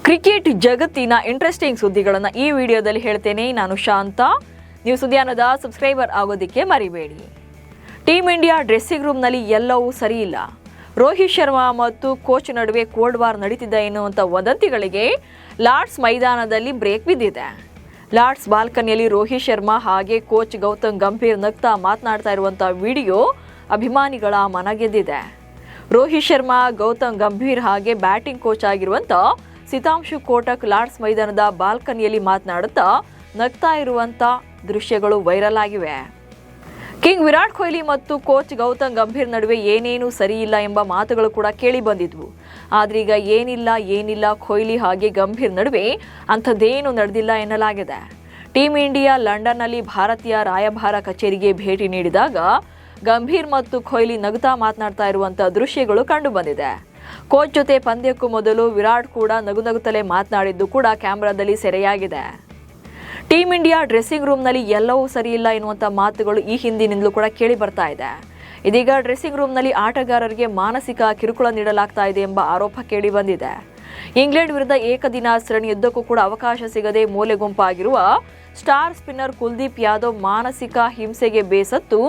Cricket ಜಗತ್ತಿನ interesting ಸುದ್ದಿಗಳನ್ನು ಈ ವಿಡಿಯೋದಲ್ಲಿ ಹೇಳ್ತೇನೆ. ನಾನು ಶಾಂತ. ನೀವು ಸುದ್ದಿಯಾನದ ಸಬ್ಸ್ಕ್ರೈಬರ್ ಆಗೋದಕ್ಕೆ ಮರಿಬೇಡಿ. ಟೀಮ್ ಇಂಡಿಯಾ ಡ್ರೆಸ್ಸಿಂಗ್ ರೂಮ್ನಲ್ಲಿ ಎಲ್ಲವೂ ಸರಿಯಿಲ್ಲ. ರೋಹಿತ್ ಶರ್ಮಾ ಮತ್ತು ಕೋಚ್ ನಡುವೆ ಕೋಲ್ಡ್ ವಾರ್ ನಡೀತಿದೆ ಎನ್ನುವಂಥ ವದಂತಿಗಳಿಗೆ ಲಾರ್ಡ್ಸ್ ಮೈದಾನದಲ್ಲಿ ಬ್ರೇಕ್ ಬಿದ್ದಿದೆ. ಲಾರ್ಡ್ಸ್ ಬಾಲ್ಕನಿಯಲ್ಲಿ ರೋಹಿತ್ ಶರ್ಮಾ ಹಾಗೆ ಕೋಚ್ ಗೌತಮ್ ಗಂಭೀರ್ ನಗ್ತಾ ಮಾತನಾಡ್ತಾ ಇರುವಂಥ ವಿಡಿಯೋ ಅಭಿಮಾನಿಗಳ ಮನ ಗೆದ್ದಿದೆ. ರೋಹಿತ್ ಶರ್ಮಾ, ಗೌತಮ್ ಗಂಭೀರ್ ಹಾಗೆ ಬ್ಯಾಟಿಂಗ್ ಕೋಚ್ ಆಗಿರುವಂಥ ಸಿತಾಂಶು ಕೋಟಕ್ ಲಾರ್ಡ್ಸ್ ಮೈದಾನದ ಬಾಲ್ಕನಿಯಲ್ಲಿ ಮಾತನಾಡುತ್ತಾ ನಗ್ತಾ ಇರುವಂಥ ದೃಶ್ಯಗಳು ವೈರಲ್ ಆಗಿವೆ. ಕಿಂಗ್ ವಿರಾಟ್ ಕೊಹ್ಲಿ ಮತ್ತು ಕೋಚ್ ಗೌತಮ್ ಗಂಭೀರ್ ನಡುವೆ ಏನೇನೂ ಸರಿಯಿಲ್ಲ ಎಂಬ ಮಾತುಗಳು ಕೂಡ ಕೇಳಿ ಬಂದಿದ್ವು. ಆದ್ರೀಗ ಏನಿಲ್ಲ ಕೊಹ್ಲಿ ಹಾಗೆ ಗಂಭೀರ್ ನಡುವೆ ಅಂಥದ್ದೇನೂ ನಡೆದಿಲ್ಲ ಎನ್ನಲಾಗಿದೆ. ಟೀಮ್ ಇಂಡಿಯಾ ಲಂಡನ್ನಲ್ಲಿ ಭಾರತೀಯ ರಾಯಭಾರ ಕಚೇರಿಗೆ ಭೇಟಿ ನೀಡಿದಾಗ ಗಂಭೀರ್ ಮತ್ತು ಕೊಹ್ಲಿ ನಗುತ್ತಾ ಮಾತನಾಡ್ತಾ ಇರುವಂಥ ದೃಶ್ಯಗಳು ಕಂಡು ಬಂದಿದೆ. ಕೋಚ್ ಜೊತೆ ಪಂದ್ಯಕ್ಕೂ ಮೊದಲು ವಿರಾಟ್ ಕೂಡ ನಗುತ್ತಲೇ ಮಾತನಾಡಿದ್ದು ಕೂಡ ಕ್ಯಾಮೆರಾದಲ್ಲಿ ಸೆರೆಯಾಗಿದೆ. ಟೀಮ್ ಇಂಡಿಯಾ ಡ್ರೆಸ್ಸಿಂಗ್ ರೂಮ್ನಲ್ಲಿ ಎಲ್ಲವೂ ಸರಿಯಿಲ್ಲ ಎನ್ನುವಂಥ ಮಾತುಗಳು ಈ ಹಿಂದಿನಿಂದಲೂ ಕೂಡ ಕೇಳಿ ಬರ್ತಾ ಇದೆ. ಇದೀಗ ಡ್ರೆಸ್ಸಿಂಗ್ ರೂಮ್ನಲ್ಲಿ ಆಟಗಾರರಿಗೆ ಮಾನಸಿಕ ಕಿರುಕುಳ ನೀಡಲಾಗ್ತಾ ಇದೆ ಎಂಬ ಆರೋಪ ಕೇಳಿ ಬಂದಿದೆ. ಇಂಗ್ಲೆಂಡ್ ವಿರುದ್ಧ ಏಕದಿನ ಸರಣಿಯುದ್ದಕ್ಕೂ ಕೂಡ ಅವಕಾಶ ಸಿಗದೆ ಮೂಲೆ ಗುಂಪಾಗಿರುವ ಸ್ಟಾರ್ ಸ್ಪಿನ್ನರ್ ಕುಲ್ದೀಪ್ ಯಾದವ್ ಮಾನಸಿಕ ಹಿಂಸೆಗೆ ಬೇಸತ್ತು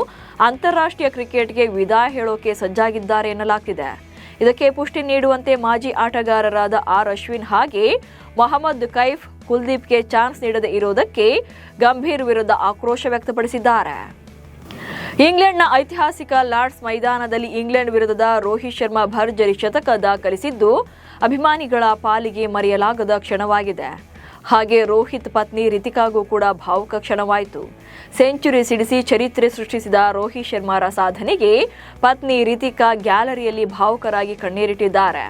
ಅಂತಾರಾಷ್ಟ್ರೀಯ ಕ್ರಿಕೆಟ್ಗೆ ವಿದಾಯ ಹೇಳೋಕೆ ಸಜ್ಜಾಗಿದ್ದಾರೆ ಎನ್ನಲಾಗ್ತಿದೆ. ಇದಕ್ಕೆ ಪುಷ್ಟಿ ನೀಡುವಂತೆ ಮಾಜಿ ಆಟಗಾರರಾದ ಆರ್ ಅಶ್ವಿನ್ ಹಾಗೆ ಮೊಹಮ್ಮದ್ ಕೈಫ್ ಕುಲ್ದೀಪ್ಗೆ ಚಾನ್ಸ್ ನೀಡದೇ ಇರುವುದಕ್ಕೆ ಗಂಭೀರ್ ವಿರುದ್ಧ ಆಕ್ರೋಶ ವ್ಯಕ್ತಪಡಿಸಿದ್ದಾರೆ. ಇಂಗ್ಲೆಂಡ್ನ ಐತಿಹಾಸಿಕ ಲಾರ್ಡ್ಸ್ ಮೈದಾನದಲ್ಲಿ ಇಂಗ್ಲೆಂಡ್ ವಿರುದ್ಧದ ರೋಹಿತ್ ಶರ್ಮಾ ಭರ್ಜರಿ ಶತಕ ದಾಖಲಿಸಿದ್ದು ಅಭಿಮಾನಿಗಳ ಪಾಲಿಗೆ ಮರೆಯಲಾಗದ ಕ್ಷಣವಾಗಿದೆ. ಹಾಗೆ ರೋಹಿತ್ ಪತ್ನಿ ರಿತಿಕಾಗೂ ಕೂಡ ಭಾವುಕ ಕ್ಷಣವಾಯಿತು. ಸೆಂಚುರಿ ಸಿಡಿಸಿ ಚರಿತ್ರೆ ಸೃಷ್ಟಿಸಿದ ರೋಹಿತ್ ಶರ್ಮಾರ ಸಾಧನೆಗೆ ಪತ್ನಿ ರಿತಿಕಾ ಗ್ಯಾಲರಿಯಲ್ಲಿ ಭಾವುಕರಾಗಿ ಕಣ್ಣೀರಿಟ್ಟಿದ್ದಾರೆ.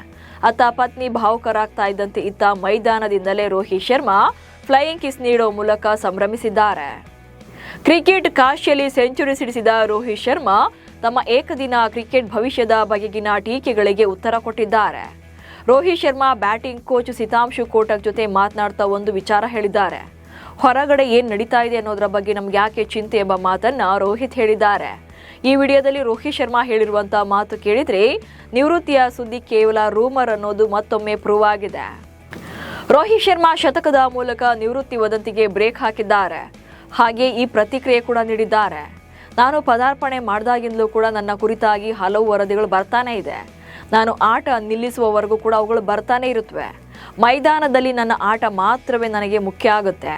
ಅತ್ತ ಪತ್ನಿ ಭಾವುಕರಾಗ್ತಾ ಇದ್ದಂತೆ ಇತ್ತ ಮೈದಾನದಿಂದಲೇ ರೋಹಿತ್ ಶರ್ಮಾ ಫ್ಲೈಯಿಂಗ್ ಕಿಸ್ ನೀಡೋ ಮೂಲಕ ಸಂಭ್ರಮಿಸಿದ್ದಾರೆ. ಕ್ರಿಕೆಟ್ ಕಾಶಿಯಲ್ಲಿ ಸೆಂಚುರಿ ಸಿಡಿಸಿದ ರೋಹಿತ್ ಶರ್ಮಾ ತಮ್ಮ ಏಕದಿನ ಕ್ರಿಕೆಟ್ ಭವಿಷ್ಯದ ಬಗೆಗಿನ ಟೀಕೆಗಳಿಗೆ ಉತ್ತರ ಕೊಟ್ಟಿದ್ದಾರೆ. ರೋಹಿತ್ ಶರ್ಮಾ ಬ್ಯಾಟಿಂಗ್ ಕೋಚ್ ಸಿತಾಂಶು ಕೋಟಕ್ ಜೊತೆ ಮಾತನಾಡ್ತಾ ಒಂದು ವಿಚಾರ ಹೇಳಿದ್ದಾರೆ. ಹೊರಗಡೆ ಏನು ನಡೀತಾ ಇದೆ ಅನ್ನೋದರ ಬಗ್ಗೆ ನಮ್ಗೆ ಯಾಕೆ ಚಿಂತೆ ಎಂಬ ಮಾತನ್ನ ರೋಹಿತ್ ಹೇಳಿದ್ದಾರೆ. ಈ ವಿಡಿಯೋದಲ್ಲಿ ರೋಹಿತ್ ಶರ್ಮಾ ಹೇಳಿರುವಂಥ ಮಾತು ಕೇಳಿದ್ರೆ ನಿವೃತ್ತಿಯ ಸುದ್ದಿ ಕೇವಲ ರೂಮರ್ ಅನ್ನೋದು ಮತ್ತೊಮ್ಮೆ ಪ್ರೂವ್ ಆಗಿದೆ. ರೋಹಿತ್ ಶರ್ಮಾ ಶತಕದ ಮೂಲಕ ನಿವೃತ್ತಿ ವದಂತಿಗೆ ಬ್ರೇಕ್ ಹಾಕಿದ್ದಾರೆ. ಹಾಗೆ ಈ ಪ್ರತಿಕ್ರಿಯೆ ಕೂಡ ನೀಡಿದ್ದಾರೆ. ನಾನು ಪದಾರ್ಪಣೆ ಮಾಡಿದಾಗಿಂದಲೂ ಕೂಡ ನನ್ನ ಕುರಿತಾಗಿ ಹಲವು ವರದಿಗಳು ಬರ್ತಾನೆ ಇದೆ. ನಾನು ಆಟ ನಿಲ್ಲಿಸುವವರೆಗೂ ಕೂಡ ಅವುಗಳು ಬರ್ತಾನೆ ಇರುತ್ತವೆ. ಮೈದಾನದಲ್ಲಿ ನನ್ನ ಆಟ ಮಾತ್ರವೇ ನನಗೆ ಮುಖ್ಯ ಆಗುತ್ತೆ.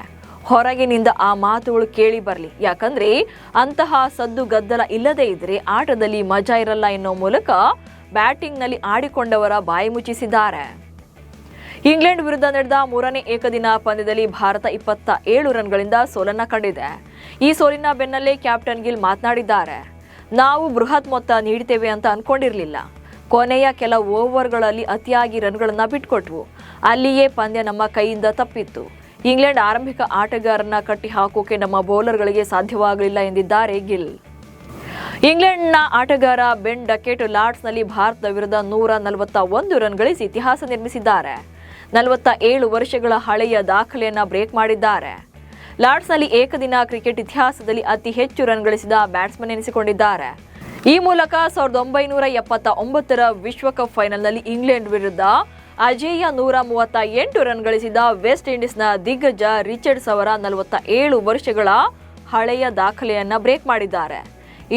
ಹೊರಗಿನಿಂದ ಆ ಮಾತುಗಳು ಕೇಳಿ ಬರಲಿ, ಯಾಕಂದ್ರೆ ಅಂತಹ ಸದ್ದು ಗದ್ದಲ ಇಲ್ಲದೇ ಇದ್ರೆ ಆಟದಲ್ಲಿ ಮಜಾ ಇರಲ್ಲ ಎನ್ನೋ ಮೂಲಕ ಬ್ಯಾಟಿಂಗ್ನಲ್ಲಿ ಆಡಿಕೊಂಡವರ ಬಾಯಿ ಮುಚ್ಚಿಸಿದ್ದಾರೆ. ಇಂಗ್ಲೆಂಡ್ ವಿರುದ್ಧ ನಡೆದ ಮೂರನೇ ಏಕದಿನ ಪಂದ್ಯದಲ್ಲಿ ಭಾರತ 27 ರನ್ಗಳಿಂದ ಸೋಲನ್ನ ಕಂಡಿದೆ. ಈ ಸೋಲಿನ ಬೆನ್ನಲ್ಲೇ ಕ್ಯಾಪ್ಟನ್ ಗಿಲ್ ಮಾತನಾಡಿದ್ದಾರೆ. ನಾವು ಬೃಹತ್ ಮೊತ್ತ ನೀಡ್ತೇವೆ ಅಂತ ಅನ್ಕೊಂಡಿರಲಿಲ್ಲ. ಕೊನೆಯ ಕೆಲ ಓವರ್ಗಳಲ್ಲಿ ಅತಿಯಾಗಿ ರನ್ಗಳನ್ನು ಬಿಟ್ಕೊಟ್ವು. ಅಲ್ಲಿಯೇ ಪಂದ್ಯ ನಮ್ಮ ಕೈಯಿಂದ ತಪ್ಪಿತ್ತು. ಇಂಗ್ಲೆಂಡ್ ಆರಂಭಿಕ ಆಟಗಾರನ ಕಟ್ಟಿ ಹಾಕೋಕೆ ನಮ್ಮ ಬೌಲರ್ಗಳಿಗೆ ಸಾಧ್ಯವಾಗಲಿಲ್ಲ ಎಂದಿದ್ದಾರೆ ಗಿಲ್. ಇಂಗ್ಲೆಂಡ್ನ ಆಟಗಾರ ಬೆನ್ ಡಕೆಟ್ ಲಾರ್ಡ್ಸ್ನಲ್ಲಿ ಭಾರತದ ವಿರುದ್ಧ 141 ರನ್ ಗಳಿಸಿ ಇತಿಹಾಸ ನಿರ್ಮಿಸಿದ್ದಾರೆ. 47 ವರ್ಷಗಳ ಹಳೆಯ ದಾಖಲೆಯನ್ನ ಬ್ರೇಕ್ ಮಾಡಿದ್ದಾರೆ. ಲಾರ್ಡ್ಸ್ನಲ್ಲಿ ಏಕದಿನ ಕ್ರಿಕೆಟ್ ಇತಿಹಾಸದಲ್ಲಿ ಅತಿ ಹೆಚ್ಚು ರನ್ ಗಳಿಸಿದ ಬ್ಯಾಟ್ಸ್ಮನ್ ಎನಿಸಿಕೊಂಡಿದ್ದಾರೆ. ಈ ಮೂಲಕ 1979ರ ವಿಶ್ವಕಪ್ ಫೈನಲ್ನಲ್ಲಿ ಇಂಗ್ಲೆಂಡ್ ವಿರುದ್ಧ ಅಜೇಯ 138 ರನ್ ಗಳಿಸಿದ ವೆಸ್ಟ್ ಇಂಡೀಸ್ನ ದಿಗ್ಗಜ ರಿಚರ್ಡ್ಸ್ ಅವರ 47 ವರ್ಷಗಳ ಹಳೆಯ ದಾಖಲೆಯನ್ನ ಬ್ರೇಕ್ ಮಾಡಿದ್ದಾರೆ.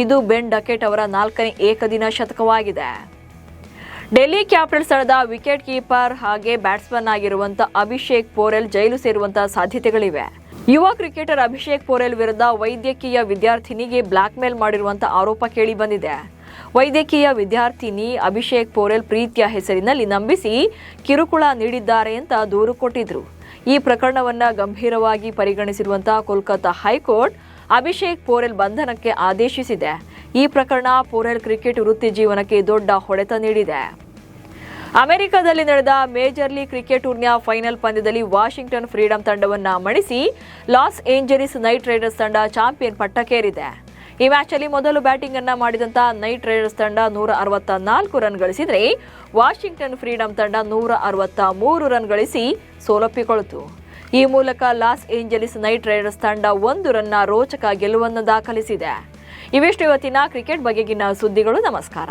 ಇದು ಬೆನ್ ಡಕೆಟ್ ಅವರ 4ನೇ ಏಕದಿನ ಶತಕವಾಗಿದೆ. ಡೆಲ್ಲಿ ಕ್ಯಾಪಿಟಲ್ಸ್ ತಂಡದ ವಿಕೆಟ್ ಕೀಪರ್ ಹಾಗೆ ಬ್ಯಾಟ್ಸ್ಮನ್ ಆಗಿರುವಂಥ ಅಭಿಷೇಕ್ ಪೋರೆಲ್ ಜೈಲು ಸೇರುವಂತಹ ಸಾಧ್ಯತೆಗಳಿವೆ. ಯುವ ಕ್ರಿಕೆಟರ್ ಅಭಿಷೇಕ್ ಪೋರೆಲ್ ವಿರುದ್ಧ ವೈದ್ಯಕೀಯ ವಿದ್ಯಾರ್ಥಿನಿಗೆ ಬ್ಲಾಕ್ ಮೇಲ್ ಮಾಡಿರುವಂಥ ಆರೋಪ ಕೇಳಿ ಬಂದಿದೆ. ವೈದ್ಯಕೀಯ ವಿದ್ಯಾರ್ಥಿನಿ ಅಭಿಷೇಕ್ ಪೋರೆಲ್ ಪ್ರೀತಿಯ ಹೆಸರಿನಲ್ಲಿ ನಂಬಿಸಿ ಕಿರುಕುಳ ನೀಡಿದ್ದಾರೆ ಅಂತ ದೂರು ಕೊಟ್ಟಿದ್ರು. ಈ ಪ್ರಕರಣವನ್ನ ಗಂಭೀರವಾಗಿ ಪರಿಗಣಿಸಿರುವಂತಹ ಕೋಲ್ಕತ್ತಾ ಹೈಕೋರ್ಟ್ ಅಭಿಷೇಕ್ ಪೋರೆಲ್ ಬಂಧನಕ್ಕೆ ಆದೇಶಿಸಿದೆ. ಈ ಪ್ರಕರಣ ಪೋರೆಲ್ ಕ್ರಿಕೆಟ್ ವೃತ್ತಿ ಜೀವನಕ್ಕೆ ದೊಡ್ಡ ಹೊಡೆತ ನೀಡಿದೆ. ಅಮೆರಿಕದಲ್ಲಿ ನಡೆದ ಮೇಜರ್ ಲೀಗ್ ಕ್ರಿಕೆಟ್ ಟೂರ್ನಿಯ ಫೈನಲ್ ಪಂದ್ಯದಲ್ಲಿ ವಾಷಿಂಗ್ಟನ್ ಫ್ರೀಡಂ ತಂಡವನ್ನ ಮಣಿಸಿ ಲಾಸ್ ಏಂಜಲೀಸ್ ನೈಟ್ ರೈಡರ್ಸ್ ತಂಡ ಚಾಂಪಿಯನ್ ಪಟ್ಟಕ್ಕೇರಿದೆ. ಈ ಮ್ಯಾಚಲ್ಲಿ ಮೊದಲು ಬ್ಯಾಟಿಂಗ್ ಅನ್ನ ಮಾಡಿದಂತ ನೈಟ್ ರೈಡರ್ಸ್ ತಂಡ 164 ರನ್ ಗಳಿಸಿದ್ರೆ ವಾಷಿಂಗ್ಟನ್ ಫ್ರೀಡಂ ತಂಡ 163 ರನ್ ಗಳಿಸಿ ಸೋಲಪ್ಪಿಕೊಳಿತು. ಈ ಮೂಲಕ ಲಾಸ್ ಏಂಜಲೀಸ್ ನೈಟ್ ರೈಡರ್ಸ್ ತಂಡ 1 ರನ್ನ ರೋಚಕ ಗೆಲುವನ್ನು ದಾಖಲಿಸಿದೆ. ಇವಿಷ್ಟು ಇವತ್ತಿನ ಕ್ರಿಕೆಟ್ ಬಗೆಗಿನ ಸುದ್ದಿಗಳು. ನಮಸ್ಕಾರ.